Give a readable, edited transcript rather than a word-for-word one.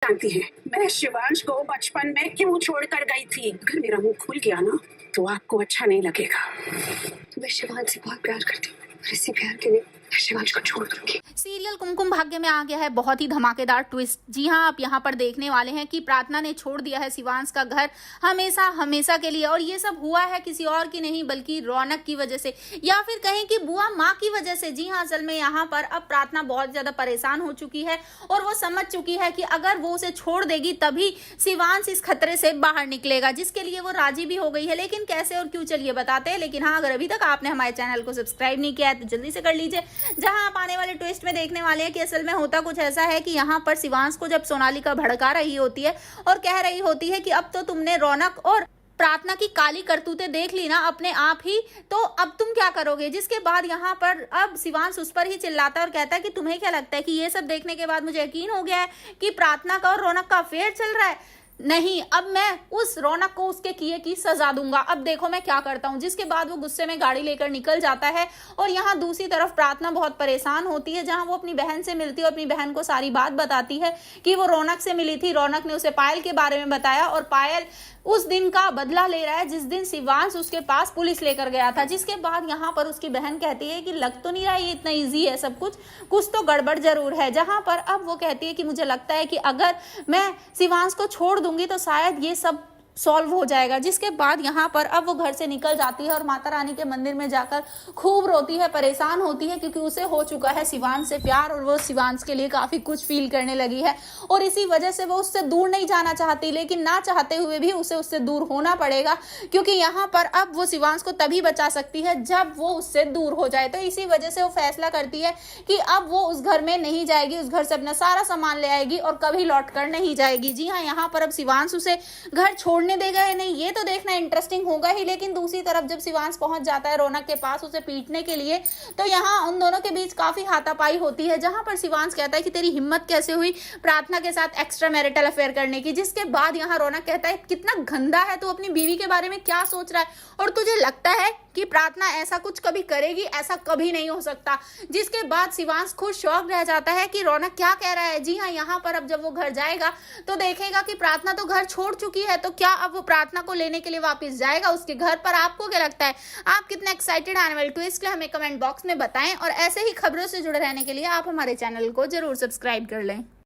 जानती हैं मैं शिवांश को बचपन में क्यों छोड़कर गई थी। अगर मेरा मुंह खुल गया ना तो आपको अच्छा नहीं लगेगा। मैं शिवांश से बहुत प्यार करती हूँ और इसी प्यार के लिए मैं शिवांश को छोड़ दूंगी। सीरियल कुमकुम भाग्य में आ गया है बहुत ही धमाकेदार ट्विस्ट। जी हां, आप यहां पर देखने वाले हैं कि प्रार्थना ने छोड़ दिया है शिवांश का घर हमेशा हमेशा के लिए, और ये सब हुआ है किसी और की नहीं बल्कि रौनक की वजह से, या फिर कहें कि बुआ माँ की वजह से। जी हां, असल में यहाँ पर अब प्रार्थना बहुत ज्यादा परेशान हो चुकी है और वो समझ चुकी है कि अगर वो उसे छोड़ देगी तभी शिवांश इस खतरे से बाहर निकलेगा, जिसके लिए वो राजी भी हो गई है। लेकिन कैसे और क्यों, चलिए बताते हैं। लेकिन हाँ, अगर अभी तक आपने हमारे चैनल को सब्सक्राइब नहीं किया है तो जल्दी से कर लीजिए, जहां आप आने वाले ट्विस्ट में देखने वाले हैं कि असल में होता कुछ ऐसा है कि यहाँ पर शिवांश को जब सोनालिका भड़का रही होती है और कह रही होती है कि अब तो तुमने रौनक और प्रार्थना की काली करतूतें देख ली ना अपने आप ही, तो अब तुम क्या करोगे। जिसके बाद यहाँ पर अब शिवांश उस पर ही चिल्लाता है और कहता है कि तुम्हें क्या लगता है कि ये सब देखने के बाद मुझे यकीन हो गया है कि प्रार्थना का और रौनक का अफेयर चल रहा है। नहीं, अब मैं उस रौनक को उसके किए की सजा दूंगा, अब देखो मैं क्या करता हूं। जिसके बाद वो गुस्से में गाड़ी लेकर निकल जाता है और यहाँ दूसरी तरफ प्रार्थना बहुत परेशान होती है, जहां वो अपनी बहन से मिलती है और अपनी बहन को सारी बात बताती है कि वो रौनक से मिली थी। रौनक ने उसे पायल के बारे में बताया और पायल उस दिन का बदला ले रहा है जिस दिन शिवांश उसके पास पुलिस लेकर गया था। जिसके बाद यहाँ पर उसकी बहन कहती है कि लग तो नहीं रहा ये इतना इजी है सब कुछ तो गड़बड़ जरूर है। जहां पर अब वो कहती है कि मुझे लगता है कि अगर मैं शिवांश को छोड़ दूंगी तो शायद ये सब सॉल्व हो जाएगा। जिसके बाद यहाँ पर अब वो घर से निकल जाती है और माता रानी के मंदिर में जाकर खूब रोती है, परेशान होती है, क्योंकि उसे हो चुका है शिवांश से प्यार और वो शिवांश के लिए काफी कुछ फील करने लगी है और इसी वजह से वो उससे दूर नहीं जाना चाहती, लेकिन ना चाहते हुए भी उसे उससे दूर होना पड़ेगा, क्योंकि यहाँ पर अब वो शिवांश को तभी बचा सकती है जब वो उससे दूर हो जाए। तो इसी वजह से वो फैसला करती है कि अब वो उस घर में नहीं जाएगी, उस घर से अपना सारा सामान ले आएगी और कभी लौट कर नहीं जाएगी। जी हाँ, यहाँ पर अब शिवांश उसे घर छोड़ने देगा या नहीं ये तो देखना इंटरेस्टिंग होगा ही। लेकिन दूसरी तरफ जब शिवांश पहुंच जाता है रौनक के पास उसे पीटने के लिए, तो यहाँ उन दोनों के बीच काफी हाथापाई होती है, जहां पर शिवांश कहता है कि तेरी हिम्मत कैसे हुई प्रार्थना के साथ एक्स्ट्रा मैरिटल अफेयर करने की। जिसके बाद यहाँ रौनक कहता है कितना गंदा है तू, अपनी बीवी के बारे में क्या सोच रहा है और तुझे लगता है कि प्रार्थना ऐसा कुछ कभी करेगी, ऐसा कभी नहीं हो सकता। जिसके बाद शिवांश खुद शॉक रह जाता है कि रौनक क्या कह रहा है। जी हाँ, यहाँ पर अब जब वो घर जाएगा तो देखेगा कि प्रार्थना तो घर छोड़ चुकी है, तो क्या अब वो प्रार्थना को लेने के लिए वापस जाएगा उसके घर पर। आपको क्या लगता है, आप कितने एक्साइटेड आने वाले ट्विस्ट के हमें कमेंट बॉक्स में बताएं और ऐसे ही खबरों से जुड़े रहने के लिए आप हमारे चैनल को जरूर सब्सक्राइब कर लें।